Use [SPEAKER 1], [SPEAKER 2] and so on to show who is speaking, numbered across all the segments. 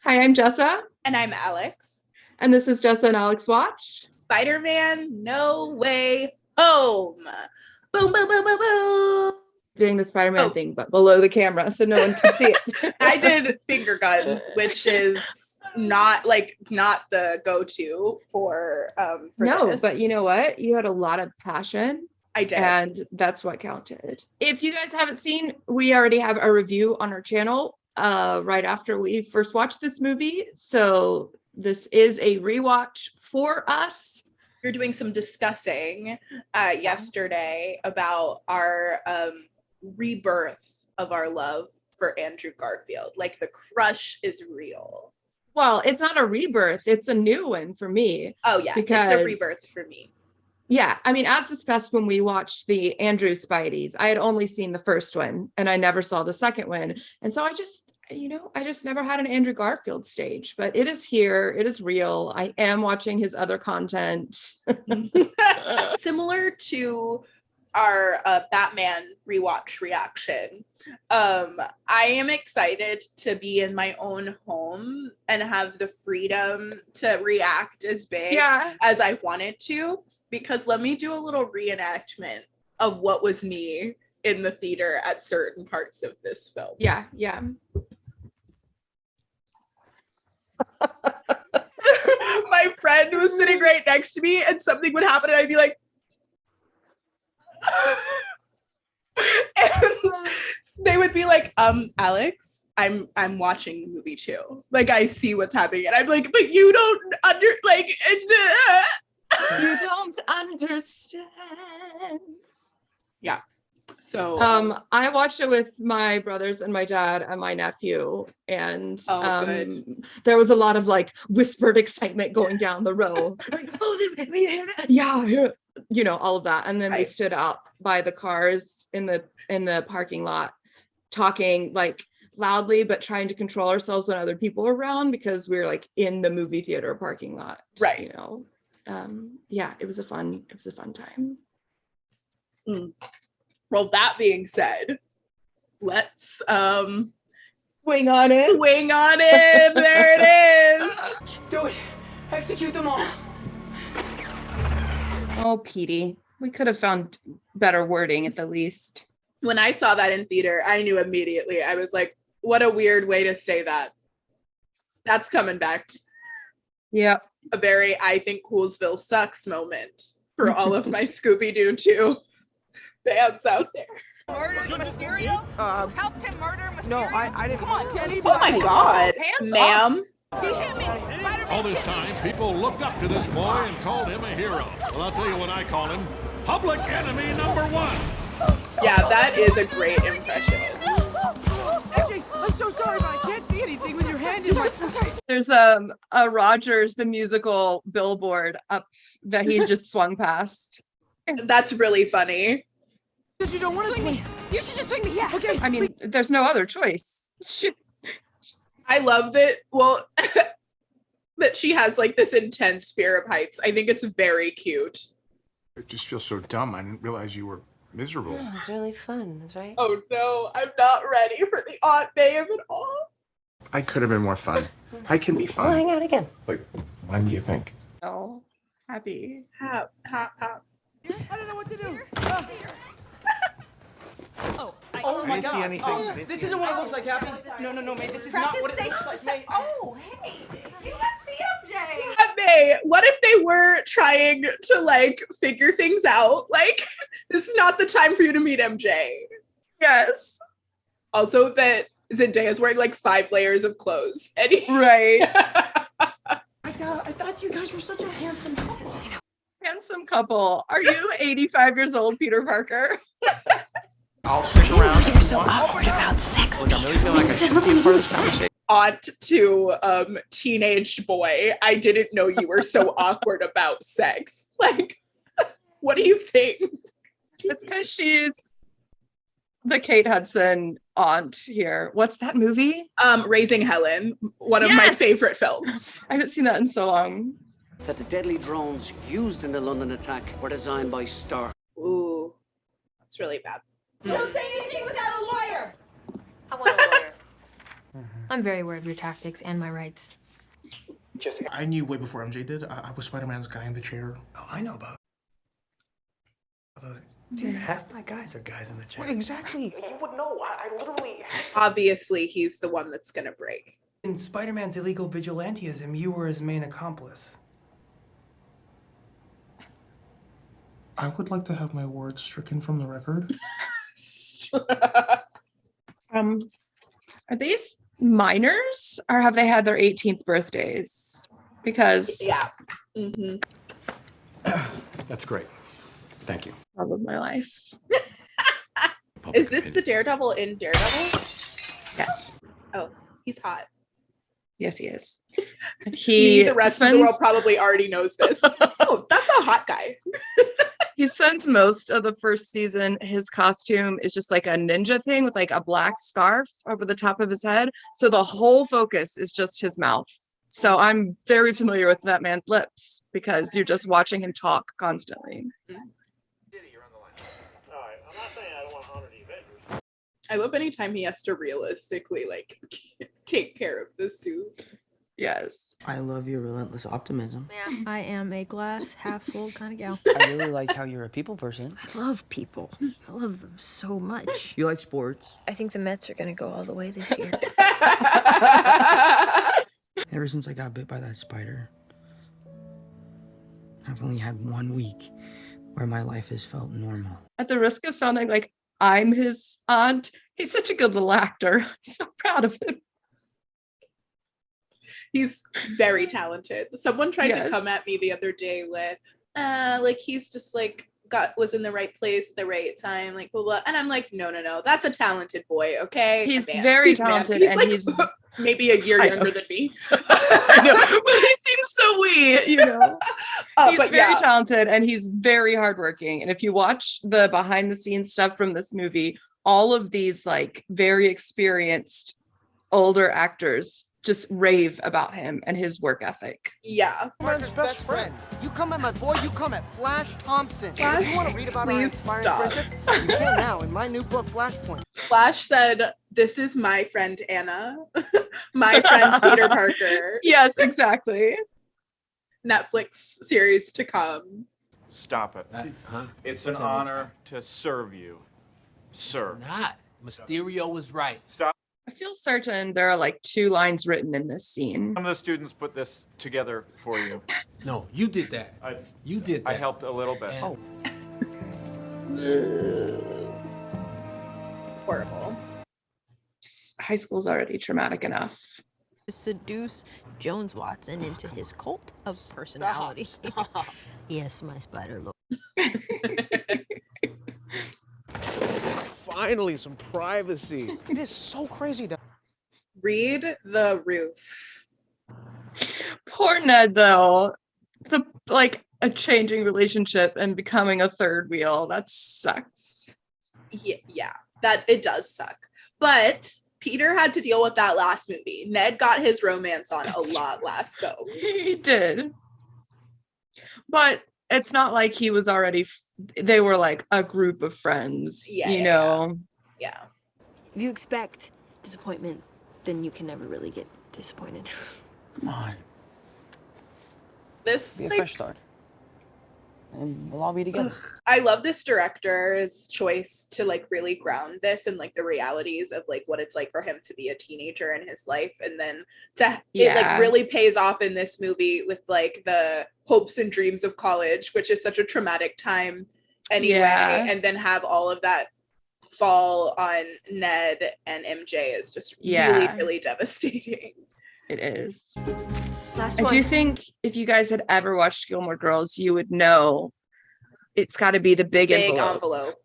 [SPEAKER 1] Hi, I'm Jessa.
[SPEAKER 2] And I'm Alex.
[SPEAKER 1] And this is Jessa and Alex Watch.
[SPEAKER 2] Spider-Man No Way Home. Boom, boom, boom, boom, boom.
[SPEAKER 1] Doing the Spider-Man thing, but below the camera so no one can see it.
[SPEAKER 2] I did finger guns, which is not the go-to for
[SPEAKER 1] no,
[SPEAKER 2] this.
[SPEAKER 1] But you know what? You had a lot of passion.
[SPEAKER 2] I did.
[SPEAKER 1] And that's what counted. If you guys haven't seen, we already have a review on our channel right after we first watched this movie. So this is a rewatch for us.
[SPEAKER 2] You're doing some discussing yesterday about our rebirth of our love for Andrew Garfield. Like the crush is real.
[SPEAKER 1] Well, it's not a rebirth. It's a new one for me.
[SPEAKER 2] Oh, yeah. It's a rebirth for me.
[SPEAKER 1] Yeah. I mean, as discussed when we watched the Andrew Spideys, I had only seen the first one and I never saw the second one. And so I just never had an Andrew Garfield stage, but it is here. It is real. I am watching his other content.
[SPEAKER 2] Similar to our Batman rewatch reaction. I am excited to be in my own home and have the freedom to react as big as I wanted to, because let me do a little reenactment of what was me in the theater at certain parts of this film.
[SPEAKER 1] Yeah.
[SPEAKER 2] My friend was sitting right next to me and something would happen and I'd be like, and they would be like, Alex, I'm watching the movie too. Like I see what's happening. And I'm like, but you don't
[SPEAKER 1] you don't understand.
[SPEAKER 2] Yeah. So
[SPEAKER 1] I watched it with my brothers and my dad and my nephew, and there was a lot of like whispered excitement going down the row. Like, yeah, you know, all of that. And then we stood out by the cars in the parking lot talking like loudly but trying to control ourselves when other people were around, because we were like in the movie theater parking lot,
[SPEAKER 2] right?
[SPEAKER 1] You know. Yeah, it was a fun time.
[SPEAKER 2] Well, that being said, let's
[SPEAKER 1] swing on it.
[SPEAKER 2] There it is.
[SPEAKER 3] Do it. Execute them all.
[SPEAKER 1] Oh, Petey, we could have found better wording at the least.
[SPEAKER 2] When I saw that in theater, I knew immediately. I was like, what a weird way to say that. That's coming back.
[SPEAKER 1] Yep.
[SPEAKER 2] A very, I think Coolsville sucks moment for all of my Scooby-Doo 2 fans out there.
[SPEAKER 4] Murdered Mysterio? Helped him murder Mysterio?
[SPEAKER 3] No, I didn't.
[SPEAKER 4] Come on.
[SPEAKER 2] Oh my God, ma'am.
[SPEAKER 4] He hit me. Spider-Man.
[SPEAKER 5] All this time, people looked up to this boy and called him a hero. Well, I'll tell you what I call him. Public enemy number one.
[SPEAKER 2] Yeah, that is a great impression.
[SPEAKER 3] MJ, I'm so sorry, but I can't see anything with your hand in my... I'm sorry.
[SPEAKER 1] There's a Rogers the musical billboard up that he's just swung past.
[SPEAKER 2] That's really funny.
[SPEAKER 3] Because you don't want to swing me.
[SPEAKER 4] You should just swing me, yeah.
[SPEAKER 3] Okay.
[SPEAKER 1] I mean, there's no other choice.
[SPEAKER 2] I love that. Well, that she has like this intense fear of heights. I think it's very cute.
[SPEAKER 6] I just feel so dumb. I didn't realize you were miserable.
[SPEAKER 7] Yeah, it was really fun. That's right.
[SPEAKER 2] Oh no, I'm not ready for the Aunt May of it all.
[SPEAKER 6] I could have been more fun. I can be
[SPEAKER 7] We'll
[SPEAKER 6] fun.
[SPEAKER 7] hang out again.
[SPEAKER 6] Like, when do you think?
[SPEAKER 1] Oh, happy.
[SPEAKER 2] Hop.
[SPEAKER 3] I don't know what to do.
[SPEAKER 4] Oh
[SPEAKER 6] I didn't see anything.
[SPEAKER 3] This isn't what it looks like, Happy. No, man. This is not what it looks like, mate.
[SPEAKER 4] Oh, hey. You must be MJ.
[SPEAKER 2] Aunt May, what if they were trying to like figure things out? Like, this is not the time for you to meet MJ.
[SPEAKER 1] Yes.
[SPEAKER 2] Also, that Zendaya's wearing like 5 layers of clothes.
[SPEAKER 1] Right.
[SPEAKER 3] I thought you guys were such a handsome couple.
[SPEAKER 1] Handsome couple. Are you 85 years old, Peter Parker?
[SPEAKER 6] I'll stick around.
[SPEAKER 7] You're so awkward about sex.
[SPEAKER 6] Look, I'm really feeling like I should be a part of the conversation.
[SPEAKER 2] Aunt to teenage boy, I didn't know you were so awkward about sex. Like, what do you think?
[SPEAKER 1] It's because she's the Kate Hudson aunt here. What's that movie?
[SPEAKER 2] Raising Helen, one of my favorite films.
[SPEAKER 1] I haven't seen that in so long.
[SPEAKER 8] That the deadly drones used in the London attack were designed by Stark.
[SPEAKER 2] Ooh, that's really bad.
[SPEAKER 4] Don't say anything without a lawyer.
[SPEAKER 7] I want a lawyer.
[SPEAKER 9] I'm very aware of your tactics and my rights.
[SPEAKER 10] I knew way before MJ did. I was Spider-Man's guy in the chair.
[SPEAKER 11] Oh, I know about those. Dude, half my guys are guys in the chair.
[SPEAKER 10] Well, exactly. You would know. I literally...
[SPEAKER 2] Obviously, he's the one that's gonna break.
[SPEAKER 11] In Spider-Man's illegal vigilantism, you were his main accomplice.
[SPEAKER 10] I would like to have my words stricken from the record.
[SPEAKER 1] Are these minors or have they had their 18th birthdays? Because
[SPEAKER 2] yeah. Mm-hmm.
[SPEAKER 11] That's great. Thank you.
[SPEAKER 1] love of my life.
[SPEAKER 2] Is this the Daredevil in Daredevil?
[SPEAKER 1] Yes.
[SPEAKER 2] Oh, he's hot.
[SPEAKER 1] Yes, he is.
[SPEAKER 2] The rest of the world probably already knows this. Oh, that's a hot guy.
[SPEAKER 1] He spends most of the first season, his costume is just like a ninja thing with like a black scarf over the top of his head. So the whole focus is just his mouth. So I'm very familiar with that man's lips because you're just watching him talk constantly.
[SPEAKER 2] I love anytime he has to realistically like take care of the suit.
[SPEAKER 1] Yes.
[SPEAKER 3] I love your relentless optimism.
[SPEAKER 9] Yeah, I am a glass half full kind of gal.
[SPEAKER 3] I really like how you're a people person.
[SPEAKER 9] I love people. I love them so much.
[SPEAKER 3] You like sports.
[SPEAKER 9] I think the Mets are going to go all the way this year.
[SPEAKER 3] Ever since I got bit by that spider, I've only had 1 week where my life has felt normal.
[SPEAKER 1] At the risk of sounding like I'm his aunt, he's such a good little actor. I'm so proud of him.
[SPEAKER 2] He's very talented. Someone tried to
[SPEAKER 1] Yes.
[SPEAKER 2] come at me the other day with, like he's just like was in the right place at the right time, like blah blah. And I'm like, no, that's a talented boy, okay?
[SPEAKER 1] He's very talented, and
[SPEAKER 2] like,
[SPEAKER 1] he's
[SPEAKER 2] maybe a year younger than me.
[SPEAKER 1] I know, but he seems so wee, you know. He's very talented and he's very hardworking. And if you watch the behind the scenes stuff from this movie, all of these like very experienced older actors just rave about him and his work ethic.
[SPEAKER 2] Yeah.
[SPEAKER 3] Man's best friend. You come at my boy, you come at Flash Thompson.
[SPEAKER 2] Flash,
[SPEAKER 3] you want to read about our
[SPEAKER 2] please
[SPEAKER 3] inspiring
[SPEAKER 2] stop.
[SPEAKER 3] friendship? You can now in my new book, Flashpoint.
[SPEAKER 2] Flash said, "This is my friend Anna, my friend Peter Parker."
[SPEAKER 1] Yes, exactly.
[SPEAKER 2] Netflix series to come.
[SPEAKER 12] Stop it. It's an honor to serve you, sir.
[SPEAKER 13] Not. Mysterio was right.
[SPEAKER 12] Stop.
[SPEAKER 1] I feel certain there are like 2 lines written in this scene.
[SPEAKER 12] Some of the students put this together for you.
[SPEAKER 13] No, you did that. You did that.
[SPEAKER 12] I helped a little bit.
[SPEAKER 13] And-
[SPEAKER 2] Horrible.
[SPEAKER 1] High school's already traumatic enough.
[SPEAKER 9] Seduce Jones Watson into his cult of personality.
[SPEAKER 3] Stop.
[SPEAKER 9] Yes, my spider look.
[SPEAKER 10] Finally, some privacy. It is so crazy.
[SPEAKER 2] Read The Roof.
[SPEAKER 1] Poor Ned, though. A changing relationship and becoming a third wheel. That sucks.
[SPEAKER 2] Yeah, that it does suck. But Peter had to deal with that last movie. Ned got his romance on a lot last go.
[SPEAKER 1] He did. But it's not like he was already, they were like a group of friends, you know?
[SPEAKER 2] Yeah.
[SPEAKER 9] If you expect disappointment, then you can never really get disappointed.
[SPEAKER 3] Come on.
[SPEAKER 2] This
[SPEAKER 3] Be a
[SPEAKER 2] like,
[SPEAKER 3] fresh start. And we'll all be together.
[SPEAKER 2] I love this director's choice to like really ground this in like the realities of like what it's like for him to be a teenager in his life, and then it like really pays off in this movie with like the hopes and dreams of college, which is such a traumatic time anyway, and then have all of that fall on Ned and MJ is just really devastating.
[SPEAKER 1] It is.
[SPEAKER 9] Last
[SPEAKER 1] I
[SPEAKER 9] one.
[SPEAKER 1] do think if you guys had ever watched Gilmore Girls, you would know it's got to be the big envelope.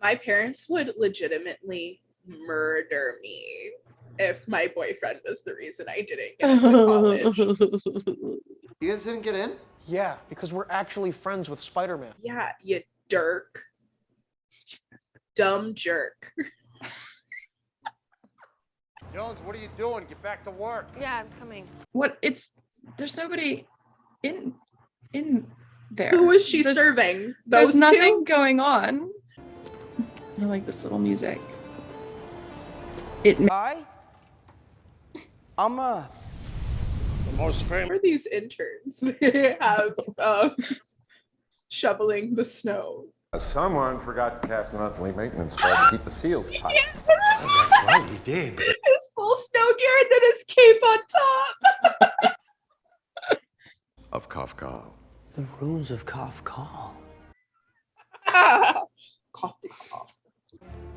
[SPEAKER 2] My parents would legitimately murder me if my boyfriend was the reason I didn't get into college.
[SPEAKER 3] You guys didn't get in?
[SPEAKER 10] Yeah, because we're actually friends with Spider-Man.
[SPEAKER 2] Yeah, you dirk. Dumb jerk.
[SPEAKER 14] Jones, what are you doing? Get back to work.
[SPEAKER 9] Yeah, I'm coming.
[SPEAKER 1] There's nobody in there.
[SPEAKER 2] Who was she serving?
[SPEAKER 1] There's
[SPEAKER 2] Those
[SPEAKER 1] nothing
[SPEAKER 2] two?
[SPEAKER 1] going on. I like this little music.
[SPEAKER 3] I'm
[SPEAKER 14] The most famous.
[SPEAKER 2] Who are these interns? They have shoveling the snow.
[SPEAKER 14] Someone forgot to cast the monthly maintenance spell to keep the seals tight.
[SPEAKER 6] That's right, he did.
[SPEAKER 2] His full snow gear and then his cape on top.
[SPEAKER 14] Of Kafka.
[SPEAKER 3] The runes of Kafka.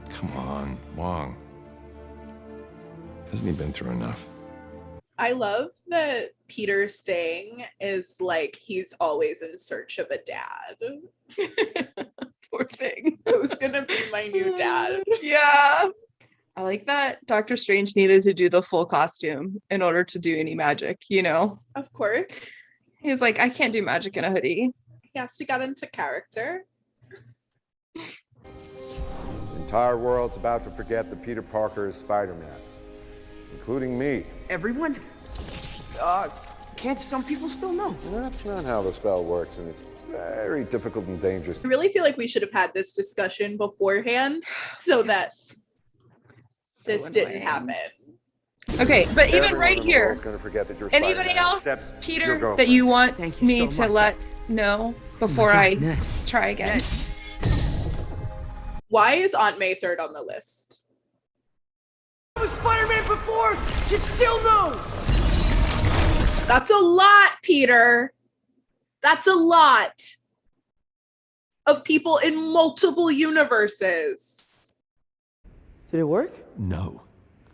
[SPEAKER 14] Come on, Wong. Hasn't he been through enough?
[SPEAKER 2] I love that Peter's thing is like he's always in search of a dad.
[SPEAKER 1] Poor thing.
[SPEAKER 2] Who's gonna be my new dad?
[SPEAKER 1] Yeah. I like that Doctor Strange needed to do the full costume in order to do any magic, you know?
[SPEAKER 2] Of course.
[SPEAKER 1] He's like, I can't do magic in a hoodie.
[SPEAKER 2] He has to get into character.
[SPEAKER 14] The entire world's about to forget that Peter Parker is Spider-Man, including me.
[SPEAKER 3] Everyone? Can't some people still know?
[SPEAKER 14] That's not how the spell works, and it's very difficult and dangerous.
[SPEAKER 2] I really feel like we should have had this discussion beforehand so that this didn't happen.
[SPEAKER 1] Okay, but even
[SPEAKER 14] Everyone
[SPEAKER 1] right
[SPEAKER 14] in the
[SPEAKER 1] here,
[SPEAKER 14] world's gonna forget that you're
[SPEAKER 1] anybody
[SPEAKER 14] Spider-Man,
[SPEAKER 1] else,
[SPEAKER 14] except your
[SPEAKER 1] Peter,
[SPEAKER 14] girlfriend.
[SPEAKER 1] that you want
[SPEAKER 3] Thank you
[SPEAKER 1] me
[SPEAKER 3] so
[SPEAKER 1] to
[SPEAKER 3] much.
[SPEAKER 1] let know before I try again?
[SPEAKER 2] Why is Aunt May third on the list?
[SPEAKER 3] I was Spider-Man before! Should still know!
[SPEAKER 2] That's a lot, Peter. That's a lot of people in multiple universes.
[SPEAKER 3] Did it work?
[SPEAKER 15] No.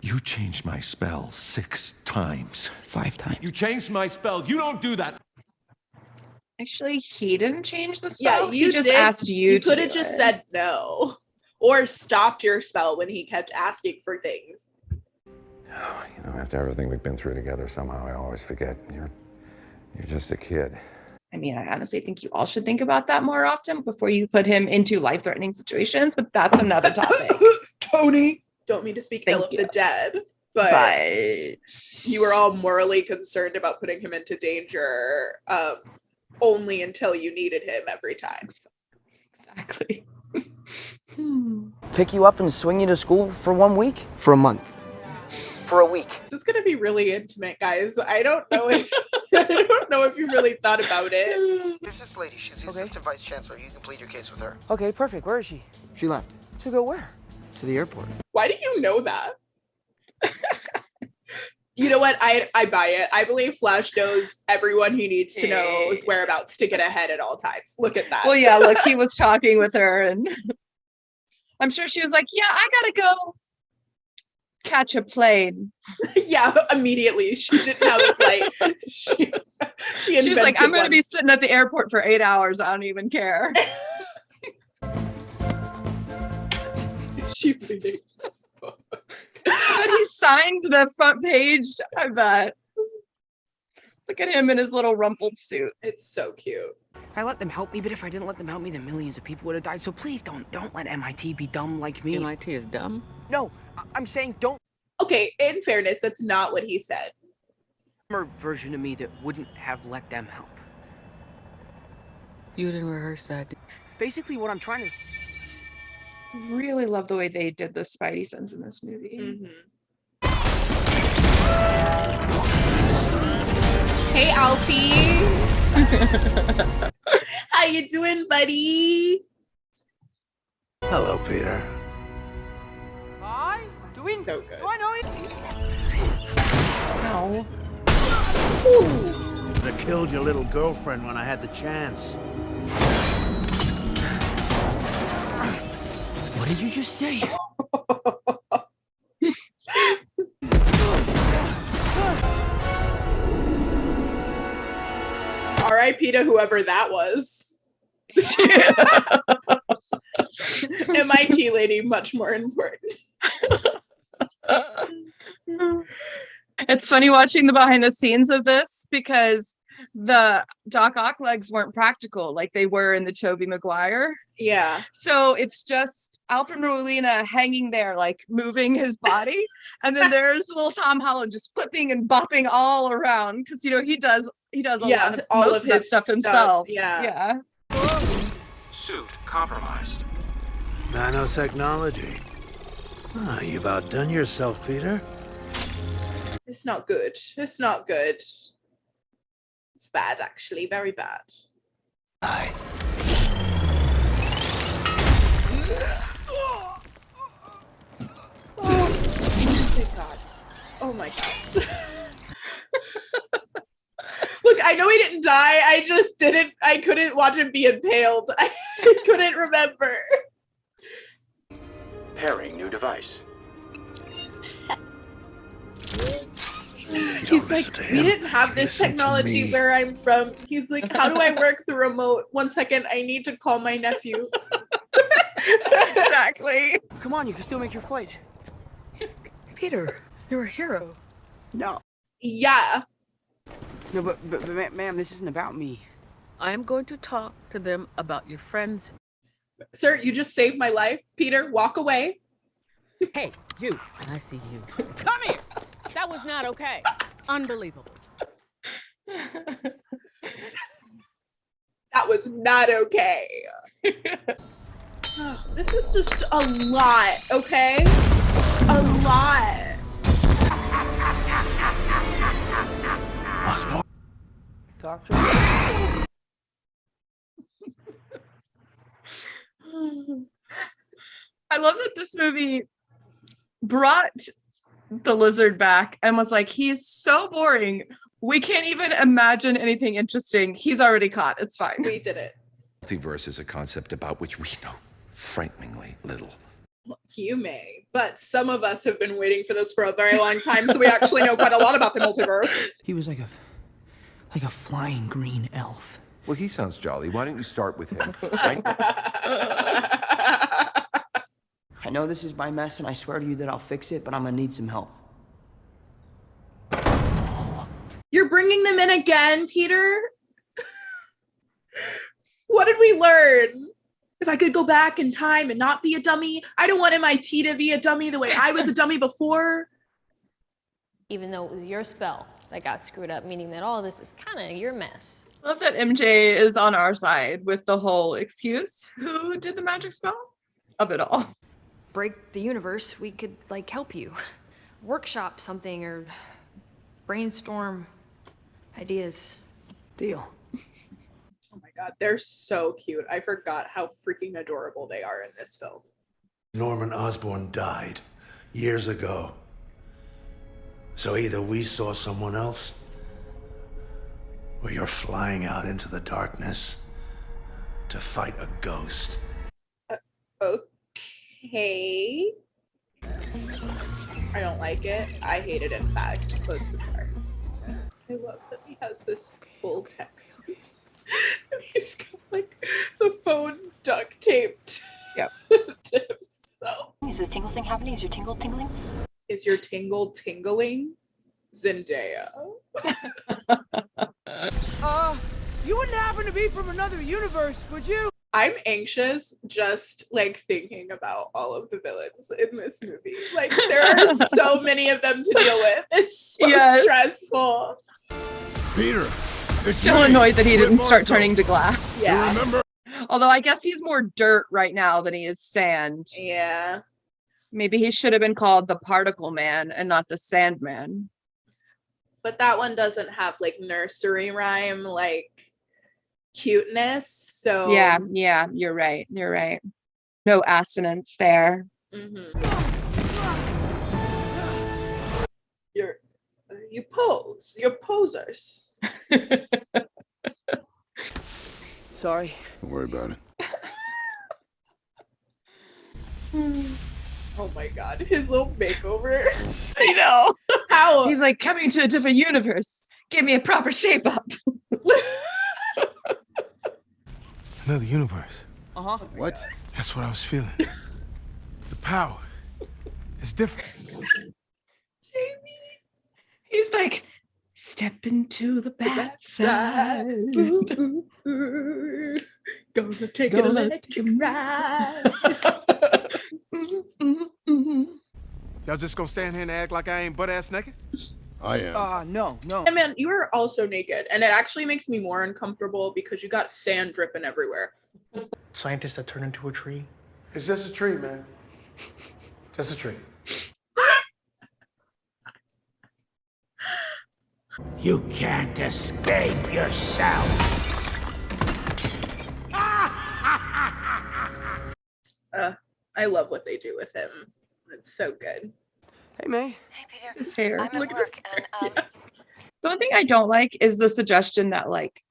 [SPEAKER 15] You changed my spell 6 times.
[SPEAKER 3] 5 times.
[SPEAKER 15] You changed my spell. You don't do that.
[SPEAKER 1] Actually, he didn't change the spell.
[SPEAKER 2] Yeah, you
[SPEAKER 1] he just
[SPEAKER 2] did.
[SPEAKER 1] asked you
[SPEAKER 2] You
[SPEAKER 1] to
[SPEAKER 2] could have
[SPEAKER 1] do
[SPEAKER 2] just
[SPEAKER 1] it.
[SPEAKER 2] said no. Or stopped your spell when he kept asking for things.
[SPEAKER 14] You know, after everything we've been through together, somehow I always forget you're just a kid.
[SPEAKER 1] I mean, I honestly think you all should think about that more often before you put him into life-threatening situations, but that's another topic.
[SPEAKER 2] Tony! Don't mean to speak ill of the dead, but you were all morally concerned about putting him into danger only until you needed him every time.
[SPEAKER 1] Exactly.
[SPEAKER 3] Pick you up and swing you to school for 1 week? For a month. For a week.
[SPEAKER 2] This is gonna be really intimate, guys. I don't know if you really thought about it.
[SPEAKER 16] There's this lady. She's the assistant vice chancellor. You can plead your case with her.
[SPEAKER 3] Okay, perfect. Where is she?
[SPEAKER 16] She left.
[SPEAKER 3] To go where?
[SPEAKER 16] To the airport.
[SPEAKER 2] Why do you know that? You know what? I buy it. I believe Flash knows everyone he needs to know's whereabouts to get ahead at all times. Look at that.
[SPEAKER 1] Well, yeah, look, he was talking with her, and I'm sure she was like, yeah, I gotta go catch a plane.
[SPEAKER 2] Yeah, immediately. She didn't have a flight. She
[SPEAKER 1] was like, I'm gonna
[SPEAKER 2] one.
[SPEAKER 1] be sitting at the airport for 8 hours. I don't even care.
[SPEAKER 2] She bleeding as fuck.
[SPEAKER 1] But he signed the front page, I bet. Look at him in his little rumpled suit.
[SPEAKER 2] It's so cute.
[SPEAKER 3] I let them help me, but if I didn't let them help me, then millions of people would have died. So please don't let MIT be dumb like me.
[SPEAKER 17] MIT is dumb?
[SPEAKER 3] No, I'm saying don't.
[SPEAKER 2] Okay, in fairness, that's not what he said.
[SPEAKER 3] Version of me that wouldn't have let them help.
[SPEAKER 17] You didn't rehearse that.
[SPEAKER 3] Basically, what I'm trying to.
[SPEAKER 1] Really love the way they did the Spidey sense in this movie.
[SPEAKER 2] Hey, Alfie. How you doing, buddy?
[SPEAKER 15] Hello, Peter.
[SPEAKER 3] Hi? Doing
[SPEAKER 2] so good.
[SPEAKER 3] Do I know you?
[SPEAKER 1] No.
[SPEAKER 18] I killed your little girlfriend when I had the chance.
[SPEAKER 3] What did you just say?
[SPEAKER 2] R.I.P. to whoever that was. MIT lady, much more important.
[SPEAKER 1] It's funny watching the behind the scenes of this because the Doc Ock legs weren't practical like they were in the Tobey Maguire.
[SPEAKER 2] Yeah.
[SPEAKER 1] So it's just Alfred Molina hanging there, like moving his body. And then there's little Tom Holland just flipping and bopping all around. Because, you know, he does a lot of most of that stuff himself.
[SPEAKER 2] Yeah.
[SPEAKER 11] Suit compromised.
[SPEAKER 18] Nanotechnology. Ah, you've outdone yourself, Peter.
[SPEAKER 2] It's not good. It's not good. It's bad, actually. Very bad. Oh my god. Oh my god. Look, I know he didn't die. I couldn't watch him be impaled. I couldn't remember.
[SPEAKER 11] Pairing new device.
[SPEAKER 2] He's like, we didn't have this technology where I'm from. He's like, how do I work the remote? 1 second, I need to call my nephew.
[SPEAKER 1] Exactly.
[SPEAKER 3] Come on, you can still make your flight. Peter, you're a hero. No.
[SPEAKER 2] Yeah.
[SPEAKER 3] No, but ma'am, this isn't about me. I am going to talk to them about your friends.
[SPEAKER 2] Sir, you just saved my life. Peter, walk away.
[SPEAKER 3] Hey, you. I see you. Come here. That was not okay. Unbelievable.
[SPEAKER 2] That was not okay. Oh, this is just a lot, okay? A lot.
[SPEAKER 3] Doctor.
[SPEAKER 1] I love that this movie brought the lizard back and was like, he's so boring. We can't even imagine anything interesting. He's already caught. It's fine.
[SPEAKER 2] We did it.
[SPEAKER 15] Multiverse is a concept about which we know frighteningly little.
[SPEAKER 2] You may, but some of us have been waiting for this for a very long time, so we actually know quite a lot about the multiverse.
[SPEAKER 3] He was like a flying green elf.
[SPEAKER 14] Well, he sounds jolly. Why don't you start with him?
[SPEAKER 3] I know this is my mess, and I swear to you that I'll fix it, but I'm gonna need some help.
[SPEAKER 2] You're bringing them in again, Peter? What did we learn? If I could go back in time and not be a dummy, I don't want MIT to be a dummy the way I was a dummy before.
[SPEAKER 9] Even though it was your spell that got screwed up, meaning that all this is kind of your mess.
[SPEAKER 1] I love that MJ is on our side with the whole excuse. Who did the magic spell? Of it all.
[SPEAKER 9] Break the universe, we could, like, help you. Workshop something or brainstorm ideas.
[SPEAKER 3] Deal.
[SPEAKER 2] Oh my god, they're so cute. I forgot how freaking adorable they are in this film.
[SPEAKER 18] Norman Osborn died years ago. So either we saw someone else, or you're flying out into the darkness to fight a ghost.
[SPEAKER 2] Okay. I don't like it. I hate it, in fact. Close the door. I love that he has this full text. And he's got like the phone duct taped.
[SPEAKER 1] Yep.
[SPEAKER 2] To himself.
[SPEAKER 7] Is the tingle thing happening? Is your tingle tingling?
[SPEAKER 2] Is your tingle tingling? Zendaya.
[SPEAKER 3] You wouldn't happen to be from another universe, would you?
[SPEAKER 2] I'm anxious just like thinking about all of the villains in this movie. Like there are so many of them to deal with. It's so stressful.
[SPEAKER 5] Peter.
[SPEAKER 1] Still annoyed that he didn't start turning to glass.
[SPEAKER 2] Yeah.
[SPEAKER 5] Remember?
[SPEAKER 1] Although I guess he's more dirt right now than he is sand.
[SPEAKER 2] Yeah.
[SPEAKER 1] Maybe he should have been called the Particle Man and not the Sandman.
[SPEAKER 2] But that one doesn't have like nursery rhyme like cuteness. So
[SPEAKER 1] yeah, you're right. You're right. No assonance there.
[SPEAKER 2] Mm-hmm. You pose. You're posers.
[SPEAKER 3] Sorry.
[SPEAKER 15] Don't worry about it.
[SPEAKER 2] Oh my god, his little makeover.
[SPEAKER 1] I know.
[SPEAKER 2] How?
[SPEAKER 1] He's like, coming to a different universe. Give me a proper shape up.
[SPEAKER 10] Another universe.
[SPEAKER 3] Uh-huh.
[SPEAKER 15] What?
[SPEAKER 10] That's what I was feeling. The power. It's different.
[SPEAKER 1] Jamie. He's like, Step into the bat side.
[SPEAKER 2] Gonna take an electric ride.
[SPEAKER 14] Y'all just gonna stand here and act like I ain't butt-ass naked?
[SPEAKER 11] I am.
[SPEAKER 3] No.
[SPEAKER 2] And man, you are also naked, and it actually makes me more uncomfortable because you got sand dripping everywhere.
[SPEAKER 10] Scientists that turn into a tree.
[SPEAKER 18] It's just a tree, man. Just a tree.
[SPEAKER 13] You can't escape yourself.
[SPEAKER 2] I love what they do with him. It's so good.
[SPEAKER 3] Hey, May.
[SPEAKER 7] Hey, Peter.
[SPEAKER 1] His hair.
[SPEAKER 7] I'm at work, and
[SPEAKER 1] The one thing I don't like is the suggestion that like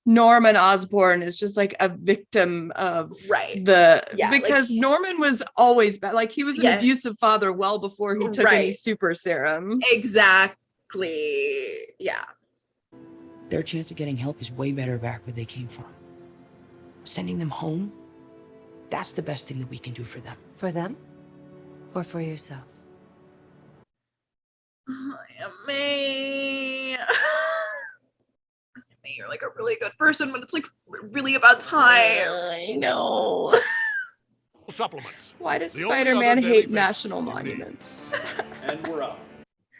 [SPEAKER 1] Norman Osborn is just like a victim of because Norman was always bad. Like he was an abusive father well before he took any super serum.
[SPEAKER 2] Exactly. Yeah.
[SPEAKER 3] Their chance of getting help is way better back where they came from. Sending them home, that's the best thing that we can do for them.
[SPEAKER 7] for them or for yourself?
[SPEAKER 2] May. May, you're like a really good person, but it's like really about time.
[SPEAKER 1] I know.
[SPEAKER 5] Supplements.
[SPEAKER 1] Why does
[SPEAKER 5] The only
[SPEAKER 1] Spider-Man
[SPEAKER 5] other
[SPEAKER 1] hate
[SPEAKER 5] deadly
[SPEAKER 1] national
[SPEAKER 5] fix you need.
[SPEAKER 1] monuments?
[SPEAKER 12] And we're out.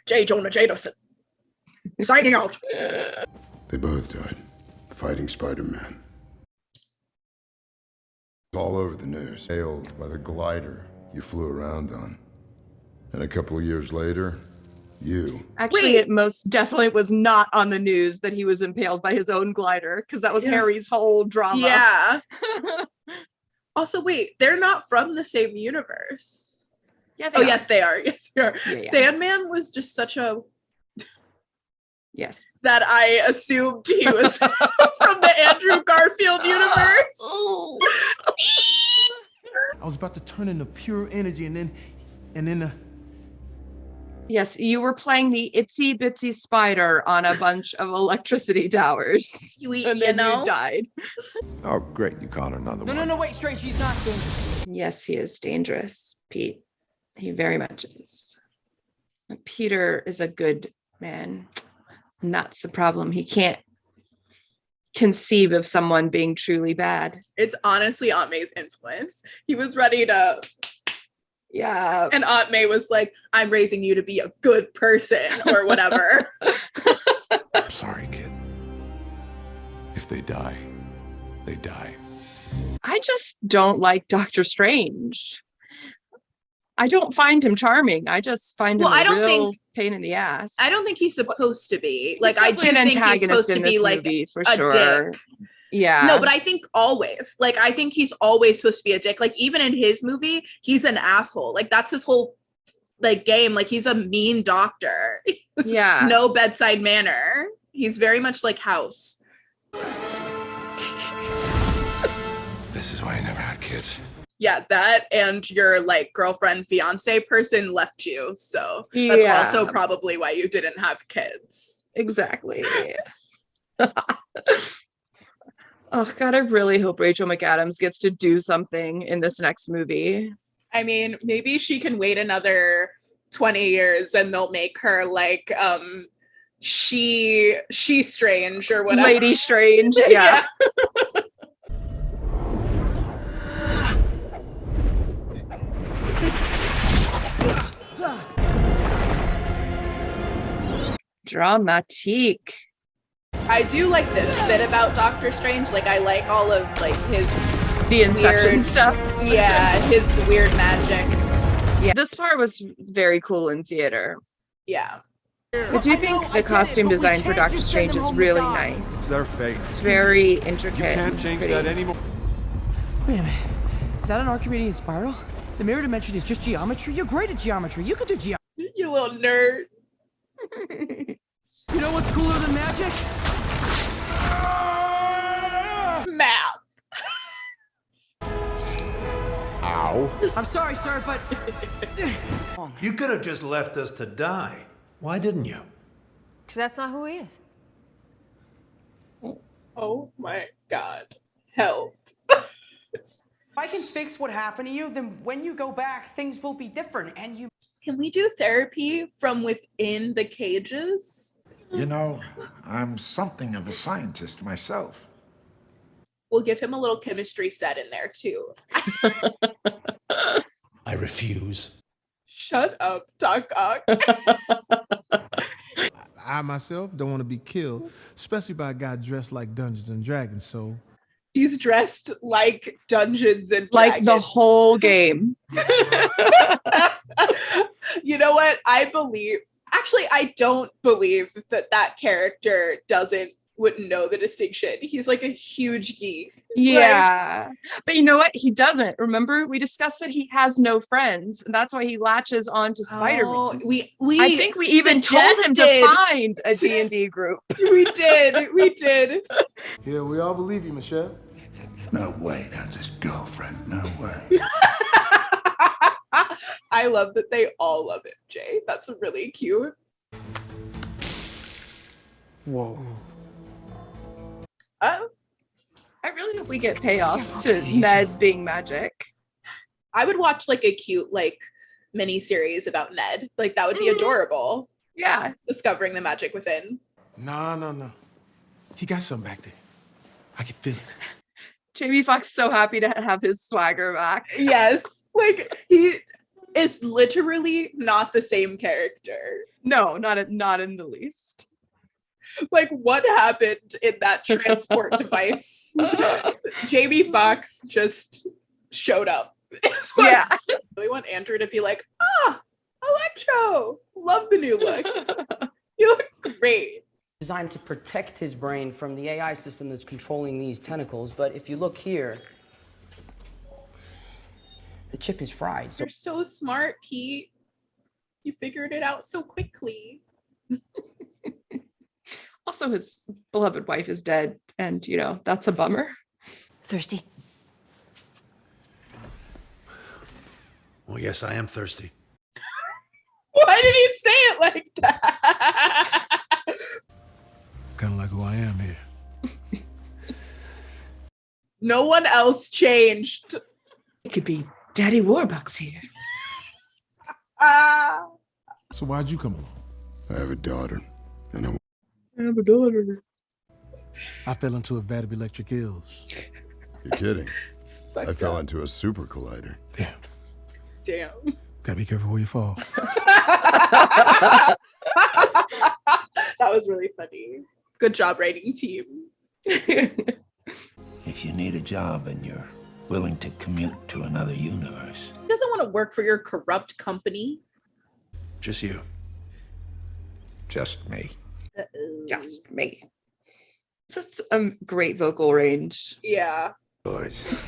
[SPEAKER 2] J. Jonah Jameson. Signing out.
[SPEAKER 15] They both died fighting Spider-Man. All over the news. Hailed by the glider you flew around on. And a couple of years later, you.
[SPEAKER 1] Actually, it most definitely was not on the news that he was impaled by his own glider, because that was Harry's whole drama.
[SPEAKER 2] Yeah. Also, wait, they're not from the same universe.
[SPEAKER 1] Yeah.
[SPEAKER 2] Yes, they are. Yes, they are.
[SPEAKER 1] Yeah.
[SPEAKER 2] Sandman was just such a.
[SPEAKER 1] Yes.
[SPEAKER 2] That I assumed he was from the Andrew Garfield universe.
[SPEAKER 18] I was about to turn into pure energy and then
[SPEAKER 1] Yes, you were playing the itsy bitsy spider on a bunch of electricity towers. And then you died.
[SPEAKER 15] Oh, great, you caught another one.
[SPEAKER 3] No, wait, Strange, he's not dangerous.
[SPEAKER 1] Yes, he is dangerous, Pete. He very much is. Peter is a good man. And that's the problem. He can't conceive of someone being truly bad.
[SPEAKER 2] It's honestly Aunt May's influence. He was ready to.
[SPEAKER 1] Yeah.
[SPEAKER 2] And Aunt May was like, I'm raising you to be a good person or whatever.
[SPEAKER 15] I'm sorry, kid. If they die, they die.
[SPEAKER 1] I just don't like Doctor Strange. I don't find him charming. I just find him a real pain in the ass.
[SPEAKER 2] I don't think he's supposed to be.
[SPEAKER 1] He's
[SPEAKER 2] Like, I do
[SPEAKER 1] definitely an
[SPEAKER 2] think he's supposed
[SPEAKER 1] antagonist
[SPEAKER 2] to
[SPEAKER 1] in
[SPEAKER 2] be
[SPEAKER 1] this
[SPEAKER 2] like
[SPEAKER 1] movie, for
[SPEAKER 2] a
[SPEAKER 1] sure.
[SPEAKER 2] dick.
[SPEAKER 1] Yeah.
[SPEAKER 2] No, but I think always. Like, I think he's always supposed to be a dick. Like, even in his movie, he's an asshole. Like, that's his whole like game. Like, he's a mean doctor.
[SPEAKER 1] Yeah.
[SPEAKER 2] No bedside manner. He's very much like House.
[SPEAKER 15] This is why I never had kids.
[SPEAKER 2] Yeah, that and your like girlfriend, fiance person left you. So that's also probably why you didn't have kids.
[SPEAKER 1] Exactly. Oh God, I really hope Rachel McAdams gets to do something in this next movie.
[SPEAKER 2] I mean, maybe she can wait another 20 years and they'll make her like she Strange or whatever.
[SPEAKER 1] Lady Strange. Yeah. Dramatique.
[SPEAKER 2] I do like this bit about Doctor Strange. Like, I like all of like
[SPEAKER 1] the Inception
[SPEAKER 2] weird
[SPEAKER 1] stuff.
[SPEAKER 2] Yeah, his weird magic.
[SPEAKER 1] Yeah, this part was very cool in theater.
[SPEAKER 2] Yeah.
[SPEAKER 1] I do think the costume design for Doctor Strange is really nice.
[SPEAKER 14] It's their fate.
[SPEAKER 1] It's very intricate.
[SPEAKER 14] You can't change that anymore.
[SPEAKER 3] Wait a minute. Is that an Archimedean spiral? The mirror dimension is just geometry? You're great at geometry. You could do geometry.
[SPEAKER 2] You little nerd.
[SPEAKER 3] You know what's cooler than magic?
[SPEAKER 2] Math.
[SPEAKER 18] Ow.
[SPEAKER 3] I'm sorry, sir, but...
[SPEAKER 18] You could have just left us to die. Why didn't you?
[SPEAKER 9] Because that's not who he is.
[SPEAKER 2] Oh my God. Help.
[SPEAKER 3] If I can fix what happened to you, then when you go back, things will be different, and you...
[SPEAKER 2] Can we do therapy from within the cages?
[SPEAKER 13] You know, I'm something of a scientist myself.
[SPEAKER 2] We'll give him a little chemistry set in there too.
[SPEAKER 18] I refuse.
[SPEAKER 2] Shut up, Doc Ock.
[SPEAKER 17] I myself don't want to be killed, especially by a guy dressed like Dungeons and Dragons, so
[SPEAKER 2] He's dressed like Dungeons and
[SPEAKER 1] Like
[SPEAKER 2] Dragons.
[SPEAKER 1] the whole game.
[SPEAKER 2] You know what? I don't believe that character wouldn't know the distinction. He's like a huge geek.
[SPEAKER 1] Yeah. But you know what? He doesn't. Remember, we discussed that he has no friends, and that's why he latches on to Spider-Man. I think we even told him to find a D&D group.
[SPEAKER 2] We did.
[SPEAKER 17] yeah, we all believe you, Michelle.
[SPEAKER 13] No way, that's his girlfriend. No way.
[SPEAKER 2] I love that they all love MJ. That's really cute.
[SPEAKER 11] Whoa.
[SPEAKER 2] Oh.
[SPEAKER 1] I really hope we get payoff to Ned being magic.
[SPEAKER 2] I would watch like a cute mini series about Ned. Like that would be adorable.
[SPEAKER 1] Yeah.
[SPEAKER 2] Discovering the magic within.
[SPEAKER 17] No. He got something back there. I can feel it.
[SPEAKER 1] Jamie Foxx so happy to have his swagger back.
[SPEAKER 2] Yes. Like he is literally not the same character.
[SPEAKER 1] No, not in the least.
[SPEAKER 2] Like what happened in that transport device? Jamie Foxx just showed up.
[SPEAKER 1] Yeah.
[SPEAKER 2] I really want Andrew to be like, Electro. Love the new look. You look great.
[SPEAKER 3] Designed to protect his brain from the AI system that's controlling these tentacles, but if you look here, the chip is fried. So
[SPEAKER 2] you're so smart, Pete. You figured it out so quickly.
[SPEAKER 1] Also, his beloved wife is dead, and that's a bummer.
[SPEAKER 7] Thirsty?
[SPEAKER 18] Well, yes, I am thirsty.
[SPEAKER 2] Why did he say it like that?
[SPEAKER 17] Kind of like who I am here.
[SPEAKER 2] No one else changed.
[SPEAKER 1] It could be Daddy Warbucks here.
[SPEAKER 17] So why'd you come along?
[SPEAKER 15] I have a daughter, and I
[SPEAKER 1] have a daughter.
[SPEAKER 17] I fell into a vat of electric eels.
[SPEAKER 15] You're kidding. I fell into a super collider.
[SPEAKER 2] Damn.
[SPEAKER 17] Gotta be careful where you fall.
[SPEAKER 2] That was really funny. Good job, writing team.
[SPEAKER 13] If you need a job and you're willing to commute to another universe.
[SPEAKER 2] He doesn't want to work for your corrupt company.
[SPEAKER 18] Just you.
[SPEAKER 13] Just me.
[SPEAKER 1] Just me. Such a great vocal range.
[SPEAKER 2] Yeah.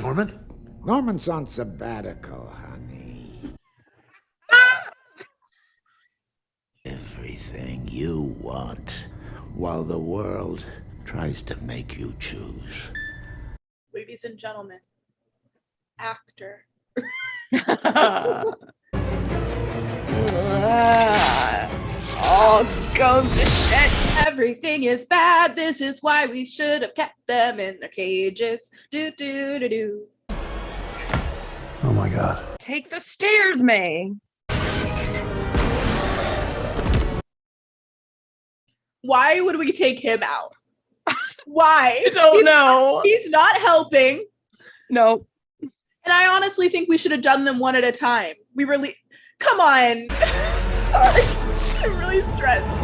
[SPEAKER 18] Norman?
[SPEAKER 13] Norman's on sabbatical, honey. Everything you want, while the world tries to make you choose.
[SPEAKER 2] Ladies and gentlemen, actor.
[SPEAKER 1] All goes to shit.
[SPEAKER 2] Everything is bad. This is why we should have kept them in their cages. Do do do do.
[SPEAKER 18] Oh my God.
[SPEAKER 1] Take the stairs, May.
[SPEAKER 2] Why would we take him out? Why?
[SPEAKER 1] I don't know.
[SPEAKER 2] He's not helping.
[SPEAKER 1] No.
[SPEAKER 2] And I honestly think we should have done them one at a time. Come on. Sorry. I'm really stressed.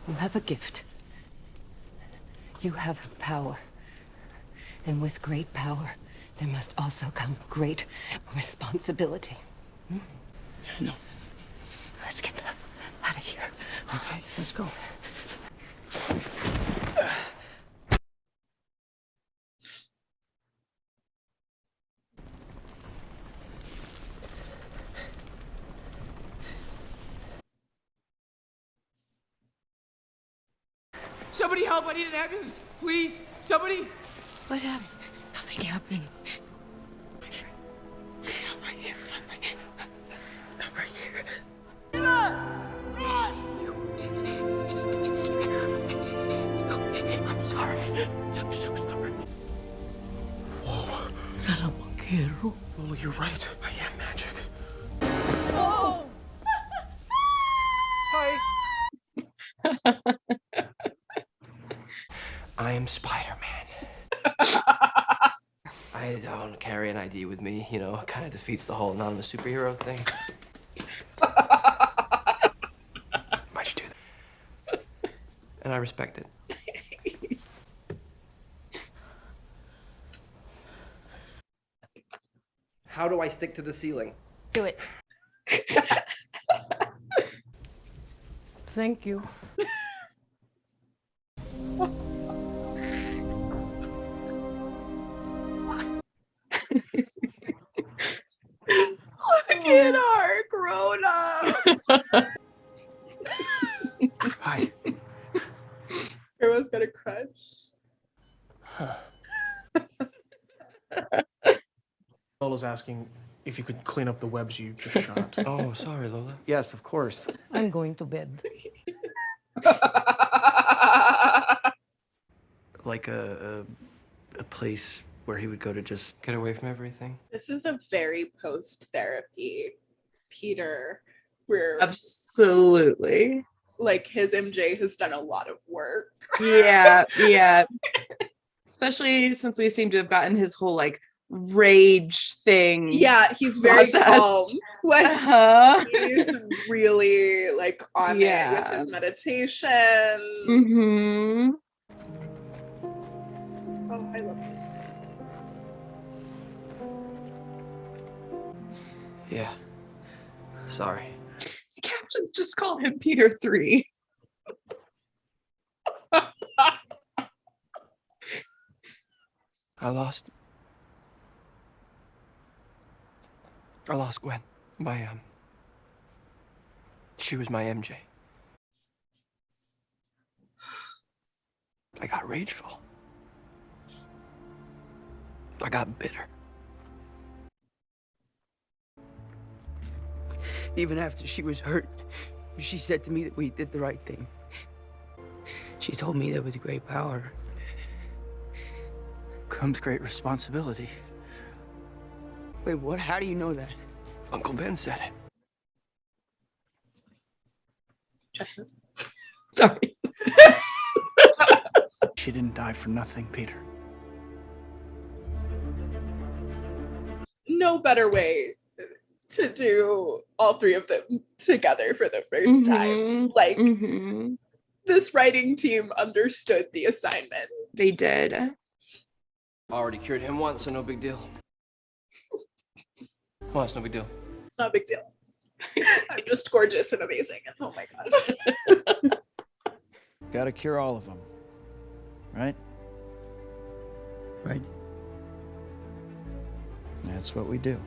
[SPEAKER 7] You have a gift. You have power. And with great power, there must also come great responsibility.
[SPEAKER 3] No.
[SPEAKER 7] Let's get out of here.
[SPEAKER 3] Okay, let's go.
[SPEAKER 19] Somebody help! I need an ambulance! Please! Somebody!
[SPEAKER 7] What happened? Nothing happened.
[SPEAKER 3] sorry. I'm so sorry.
[SPEAKER 17] Salamanquero. Lola, you're right. I am magic.
[SPEAKER 19] Oh!
[SPEAKER 11] Hi. I am Spider-Man. I don't carry an ID with me, you know, it kind of defeats the whole anonymous superhero thing. Why'd you do that? And I respect it. How do I stick to the ceiling?
[SPEAKER 9] Do it.
[SPEAKER 3] Thank you.
[SPEAKER 2] Look at our grown up.
[SPEAKER 17] Hi.
[SPEAKER 2] Everyone's got a crush.
[SPEAKER 10] Lola's asking if you could clean up the webs you just shot.
[SPEAKER 11] Oh, sorry, Lola. Yes, of course.
[SPEAKER 3] I'm going to bed.
[SPEAKER 11] Like a place where he would go to just get away from everything.
[SPEAKER 2] This is a very post-therapy Peter, where
[SPEAKER 1] Absolutely.
[SPEAKER 2] like his MJ has done a lot of work.
[SPEAKER 1] Yeah, yeah. Especially since we seem to have gotten his whole like rage thing.
[SPEAKER 2] Yeah, he's very calm. Like he's really like on it with his meditation.
[SPEAKER 1] Mm-hmm.
[SPEAKER 2] Oh, I love this.
[SPEAKER 11] Yeah. Sorry.
[SPEAKER 1] The captain just called him Peter 3.
[SPEAKER 11] I lost Gwen. She was my MJ. I got rageful. I got bitter. Even after she was hurt, she said to me that we did the right thing. She told me that with great power comes great responsibility. Wait, what? How do you know that? Uncle Ben said it.
[SPEAKER 2] Jackson.
[SPEAKER 1] Sorry.
[SPEAKER 17] She didn't die for nothing, Peter.
[SPEAKER 2] No better way to do all three of them together for the first time. Like, this writing team understood the assignment.
[SPEAKER 1] They did.
[SPEAKER 11] Already cured him once, so no big deal. Well, it's no big deal.
[SPEAKER 2] It's not a big deal. I'm just gorgeous and amazing. And oh my god.
[SPEAKER 20] Gotta cure all of them. Right?
[SPEAKER 3] Right.
[SPEAKER 20] That's what we do.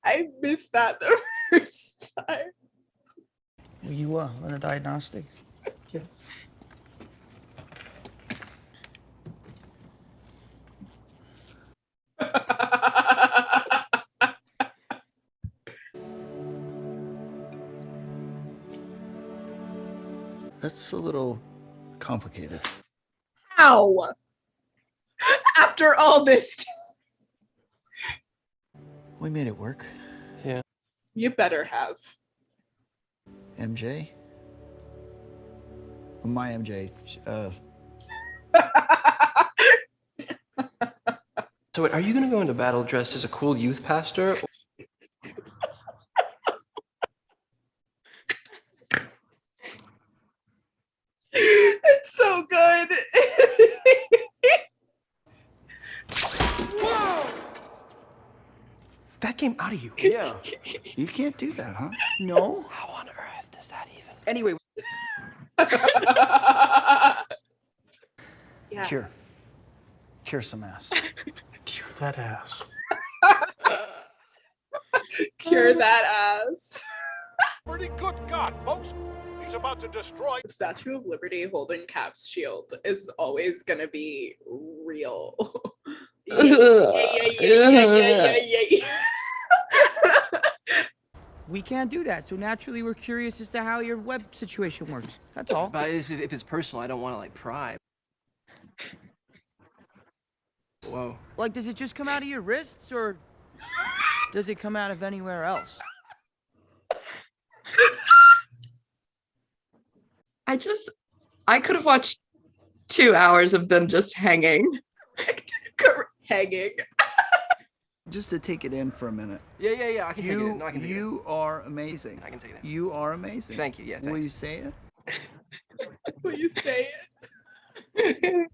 [SPEAKER 2] I missed that the first time.
[SPEAKER 3] Were you on the diagnostics?
[SPEAKER 11] Yeah.
[SPEAKER 20] That's a little complicated.
[SPEAKER 2] Ow! After all this time.
[SPEAKER 20] We made it work.
[SPEAKER 11] Yeah.
[SPEAKER 2] You better have.
[SPEAKER 20] MJ? My MJ.
[SPEAKER 11] So wait, are you gonna go into battle dressed as a cool youth pastor?
[SPEAKER 2] It's so good.
[SPEAKER 10] That came out of you.
[SPEAKER 20] Yeah. You can't do that, huh?
[SPEAKER 3] No?
[SPEAKER 11] How on earth does that even?
[SPEAKER 3] Anyway.
[SPEAKER 2] Yeah.
[SPEAKER 20] Cure some ass.
[SPEAKER 10] Cure that ass.
[SPEAKER 2] Cure that ass.
[SPEAKER 5] Pretty good God, folks. He's about to destroy.
[SPEAKER 2] The Statue of Liberty holding Cap's shield is always gonna be real. Yeah.
[SPEAKER 11] we can't do that. So naturally, we're curious as to how your web situation works. That's all.
[SPEAKER 21] But if it's personal, I don't want to like pry. Whoa.
[SPEAKER 11] Like, does it just come out of your wrists, or does it come out of anywhere else?
[SPEAKER 1] I could have watched 2 hours of them just hanging.
[SPEAKER 2] Hanging.
[SPEAKER 20] Just to take it in for a minute.
[SPEAKER 21] Yeah. I can take it in. No, I can take it in.
[SPEAKER 20] You are amazing.
[SPEAKER 21] I can take it in.
[SPEAKER 20] You are amazing.
[SPEAKER 21] Thank you. Yeah, thanks.
[SPEAKER 20] Will you say it?
[SPEAKER 2] Will you say it?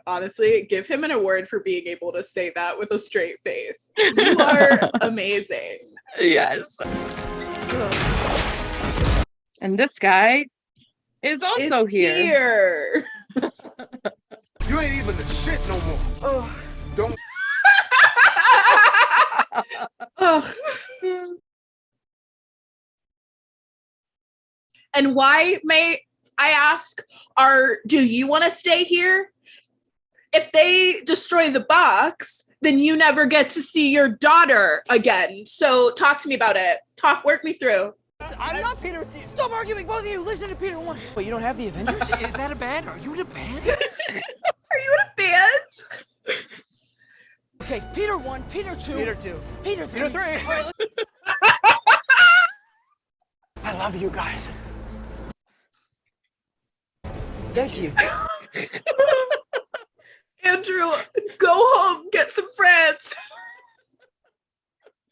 [SPEAKER 2] Honestly, give him an award for being able to say that with a straight face. You are amazing.
[SPEAKER 1] Yes. And this guy is also here.
[SPEAKER 6] You ain't even the shit no more.
[SPEAKER 2] Oh.
[SPEAKER 6] Don't.
[SPEAKER 2] Oh. And why, may I ask, do you want to stay here? If they destroy the box, then you never get to see your daughter again. So talk to me about it. Work me through.
[SPEAKER 11] I'm not Peter. Stop arguing, both of you. Listen to Peter 1. But you don't have the Avengers? Is that a band? Are you in a band?
[SPEAKER 2] Are you in a band?
[SPEAKER 11] Okay, Peter 1, Peter 2. Peter 2. Peter 3. Peter 3. I love you guys. Thank you.
[SPEAKER 2] Andrew, go home, get some friends.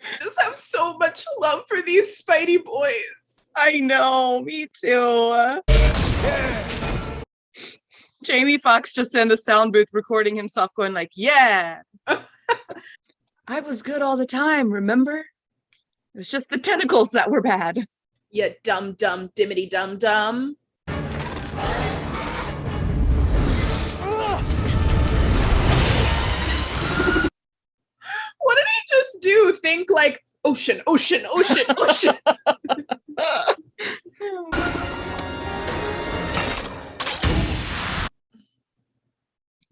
[SPEAKER 2] I just have so much love for these Spidey boys.
[SPEAKER 1] I know, me too. Jamie Foxx just in the sound booth recording himself going like, yeah. I was good all the time, remember? It was just the tentacles that were bad.
[SPEAKER 2] Yeah, dumb, dimmity dum. What did he just do? Think like ocean.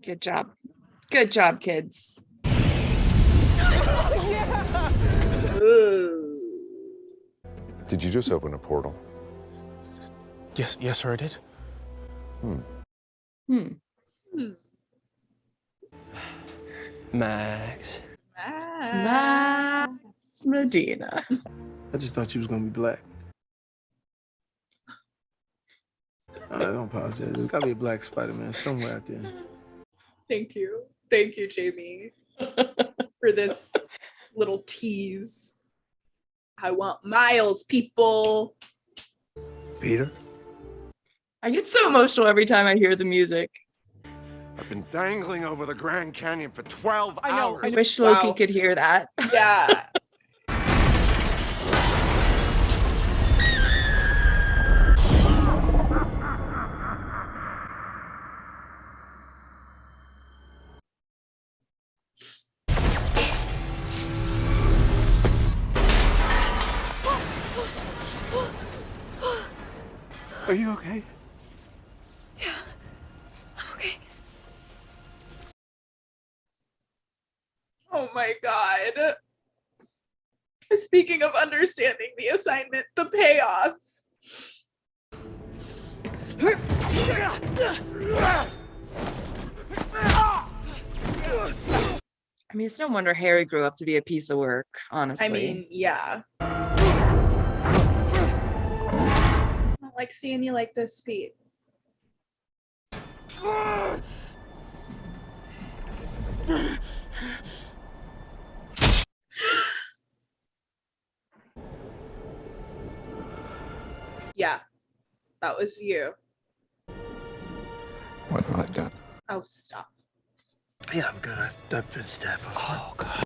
[SPEAKER 1] Good job. Good job, kids.
[SPEAKER 14] Did you just open a portal?
[SPEAKER 10] Yes, sir, I did.
[SPEAKER 21] Max.
[SPEAKER 1] Max Medina.
[SPEAKER 17] I just thought you was gonna be black. I don't apologize. There's gotta be a black Spider-Man somewhere out there.
[SPEAKER 2] Thank you, Jamie, for this little tease. I want Miles, people.
[SPEAKER 18] Peter?
[SPEAKER 1] I get so emotional every time I hear the music.
[SPEAKER 14] I've been dangling over the Grand Canyon for 12 hours.
[SPEAKER 1] I wish Loki could hear that.
[SPEAKER 2] Yeah.
[SPEAKER 14] Are you okay?
[SPEAKER 2] Oh my God. Speaking of understanding the assignment, the payoff.
[SPEAKER 1] I mean, it's no wonder Harry grew up to be a piece of work, honestly.
[SPEAKER 2] I mean, yeah. I don't like seeing you like this, Pete. Yeah, that was you.
[SPEAKER 15] What have I done?
[SPEAKER 2] Oh, stop.
[SPEAKER 20] Yeah, I'm good. I've been stabbed before.
[SPEAKER 15] Oh, God.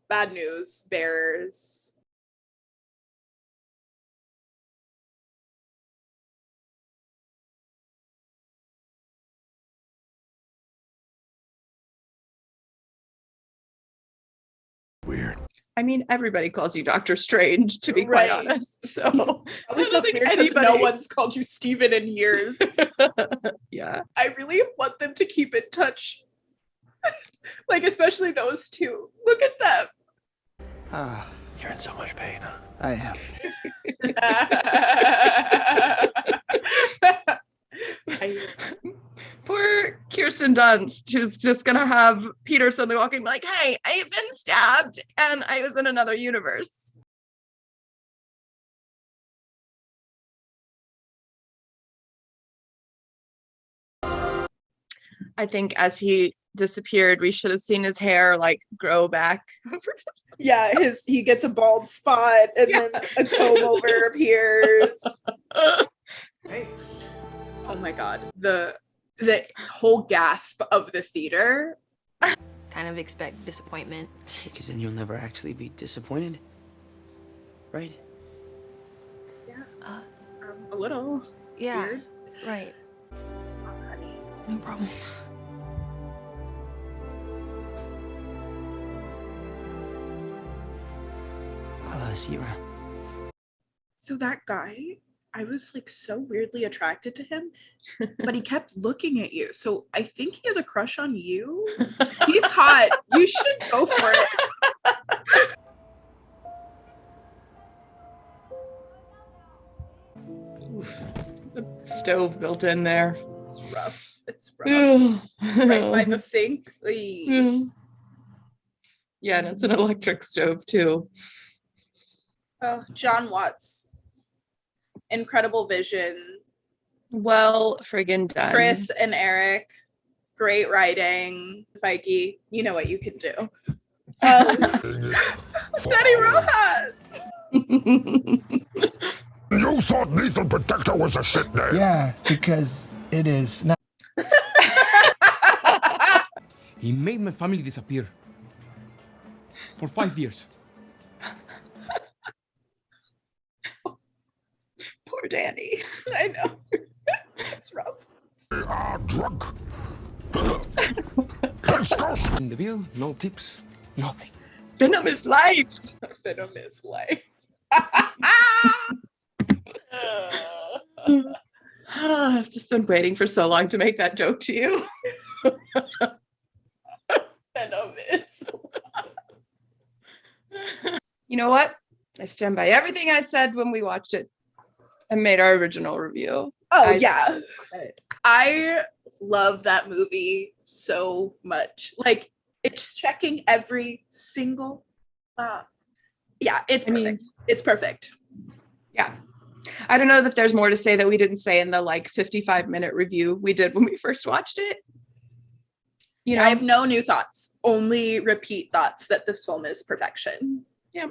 [SPEAKER 2] Bad news, bears.
[SPEAKER 18] Weird.
[SPEAKER 1] I mean, everybody calls you Doctor Strange, to be quite honest. So
[SPEAKER 2] I was like, no one's called you Steven in years.
[SPEAKER 1] Yeah.
[SPEAKER 2] I really want them to keep in touch. Like, especially those two. Look at them.
[SPEAKER 20] Ah,
[SPEAKER 18] You're in so much pain.
[SPEAKER 20] I am.
[SPEAKER 1] Poor Kirsten Dunst, who's just gonna have Peter suddenly walking like, hey, I've been stabbed and I was in another universe. I think as he disappeared, we should have seen his hair like grow back.
[SPEAKER 2] Yeah, he gets a bald spot and then a comb over appears.
[SPEAKER 18] Hey.
[SPEAKER 2] Oh my god. The whole gasp of the theater.
[SPEAKER 9] Kind of expect disappointment.
[SPEAKER 3] Because then you'll never actually be disappointed. Right?
[SPEAKER 2] Yeah. A little.
[SPEAKER 9] Yeah.
[SPEAKER 2] Weird.
[SPEAKER 9] Right.
[SPEAKER 2] Oh, honey.
[SPEAKER 9] No problem.
[SPEAKER 3] I'll see you around.
[SPEAKER 2] So that guy, I was like so weirdly attracted to him, but he kept looking at you. So I think he has a crush on you. He's hot. You should go for it.
[SPEAKER 1] The stove built in there.
[SPEAKER 2] It's rough. It's rough. Right by the sink.
[SPEAKER 1] Yeah, and it's an electric stove too.
[SPEAKER 2] Oh, John Watts. Incredible vision.
[SPEAKER 1] Well friggin' done.
[SPEAKER 2] Chris and Eric. Great writing. Mikey, you know what you can do. Daddy Rojas.
[SPEAKER 15] You thought Lethal Protector was a shit name?
[SPEAKER 20] Yeah, because it is not.
[SPEAKER 8] He made my family disappear. For 5 years.
[SPEAKER 1] Poor Danny.
[SPEAKER 2] I know. It's rough.
[SPEAKER 15] They are drunk. Let's go.
[SPEAKER 8] In the bill, no tips, nothing.
[SPEAKER 1] Venom is life.
[SPEAKER 2] Venom is life.
[SPEAKER 1] I've just been waiting for so long to make that joke to you.
[SPEAKER 2] Venom is.
[SPEAKER 1] You know what? I stand by everything I said when we watched it and made our original review.
[SPEAKER 2] Oh, yeah. I love that movie so much. Like, it's checking every single box. Yeah, it's perfect. It's perfect.
[SPEAKER 1] Yeah. I don't know that there's more to say that we didn't say in the like 55-minute review we did when we first watched it. You know,
[SPEAKER 2] I have no new thoughts, only repeat thoughts that this film is perfection.
[SPEAKER 1] Yeah.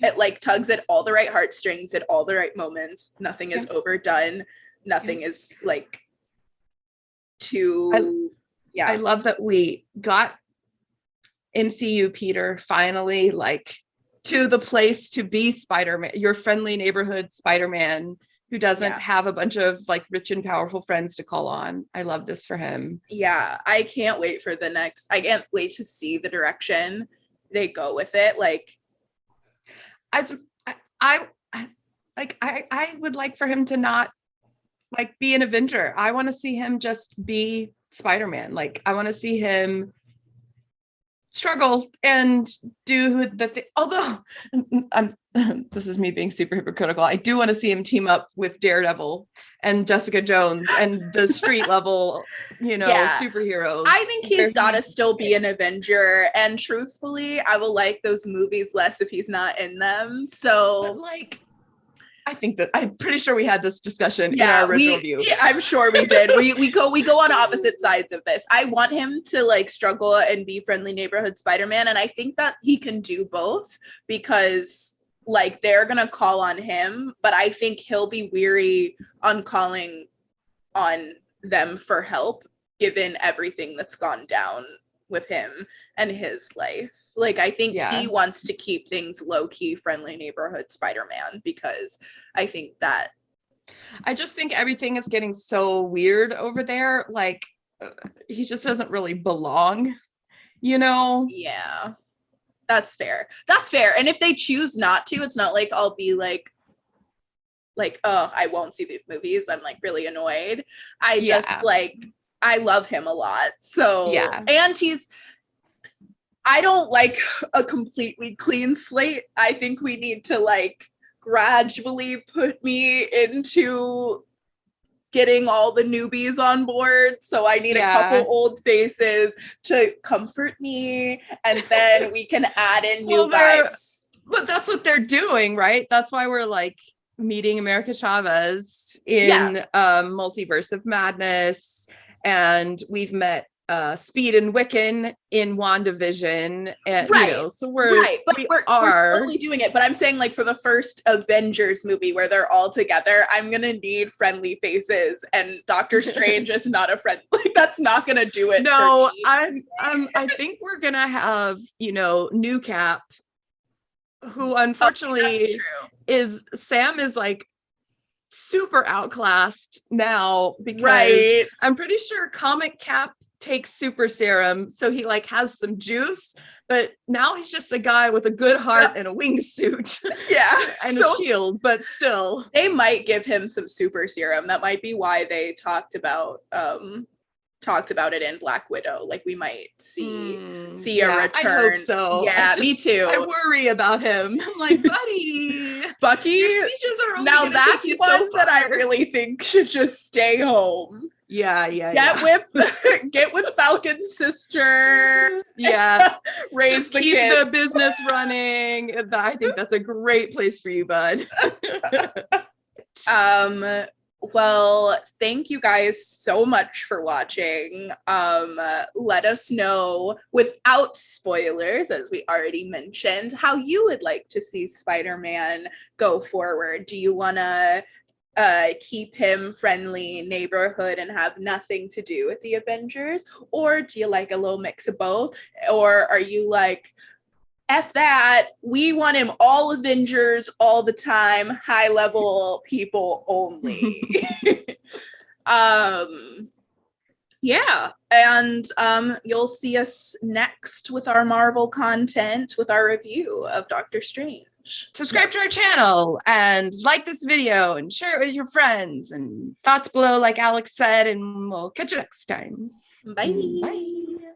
[SPEAKER 2] It like tugs at all the right heartstrings at all the right moments. Nothing is overdone. Nothing is like too.
[SPEAKER 1] I love that we got MCU Peter finally like to the place to be Spider-Man, your friendly neighborhood Spider-Man who doesn't have a bunch of like rich and powerful friends to call on. I love this for him.
[SPEAKER 2] Yeah, I can't wait for the next. I can't wait to see the direction they go with it. Like,
[SPEAKER 1] I would like for him to not like be an Avenger. I want to see him just be Spider-Man. Like, I want to see him struggle and do the thing. Although this is me being super hypocritical, I do want to see him team up with Daredevil and Jessica Jones and the street level, superheroes.
[SPEAKER 2] I think he's got to still be an Avenger. And truthfully, I will like those movies less if he's not in them. So,
[SPEAKER 1] but like, I think that I'm pretty sure we had this discussion in our original view.
[SPEAKER 2] Yeah, I'm sure we did. we go on opposite sides of this. I want him to like struggle and be friendly neighborhood Spider-Man, and I think that he can do both because like they're gonna call on him, but I think he'll be weary on calling on them for help given everything that's gone down with him and his life. Like, I think he wants to keep things low-key, friendly neighborhood Spider-Man, because I think that
[SPEAKER 1] I just think everything is getting so weird over there. Like, he just doesn't really belong,
[SPEAKER 2] Yeah. That's fair. And if they choose not to, it's not like I'll be like, oh, I won't see these movies. I'm like really annoyed. I just like, I love him a lot. So, and I don't like a completely clean slate. I think we need to like gradually put me into getting all the newbies on board. So I need a couple old faces to comfort me, and then we can add in new vibes.
[SPEAKER 1] But that's what they're doing, right? That's why we're like meeting America Chavez in Multiverse of Madness, and we've met Speed and Wiccan in WandaVision, and you know, so we're
[SPEAKER 2] slowly doing it. But I'm saying, like, for the first Avengers movie where they're all together, I'm gonna need friendly faces, and Doctor Strange is not a friend. Like, that's not gonna do it.
[SPEAKER 1] No, I think we're gonna have, you know, New Cap, who unfortunately Sam is like super outclassed now, because I'm pretty sure Comic Cap takes super serum, so he like has some juice, but now he's just a guy with a good heart and a wingsuit and a shield. But still,
[SPEAKER 2] they might give him some super serum. That might be why they talked about it in Black Widow. Like, we might see a return.
[SPEAKER 1] I hope so.
[SPEAKER 2] Me too.
[SPEAKER 1] I worry about him. I'm like, buddy,
[SPEAKER 2] Bucky,
[SPEAKER 1] your speeches are only
[SPEAKER 2] now
[SPEAKER 1] gonna
[SPEAKER 2] that's
[SPEAKER 1] take you
[SPEAKER 2] one
[SPEAKER 1] so
[SPEAKER 2] that I
[SPEAKER 1] far.
[SPEAKER 2] really think should just stay home. Get with Falcon's sister. Raise
[SPEAKER 1] Just
[SPEAKER 2] the
[SPEAKER 1] keep
[SPEAKER 2] kids.
[SPEAKER 1] the business running. I think that's a great place for you, bud.
[SPEAKER 2] Well, thank you guys so much for watching. Let us know, without spoilers, as we already mentioned, how you would like to see Spider-Man go forward. Do you want to keep him friendly neighborhood and have nothing to do with the Avengers? Or do you like a little mix of both? Or are you like, F that, we want him all Avengers all the time, high level people only? And you'll see us next with our Marvel content, with our review of Doctor Strange.
[SPEAKER 1] Subscribe to our channel and like this video and share it with your friends, and thoughts below, like Alex said, and we'll catch you next time.
[SPEAKER 2] Bye.
[SPEAKER 1] Bye.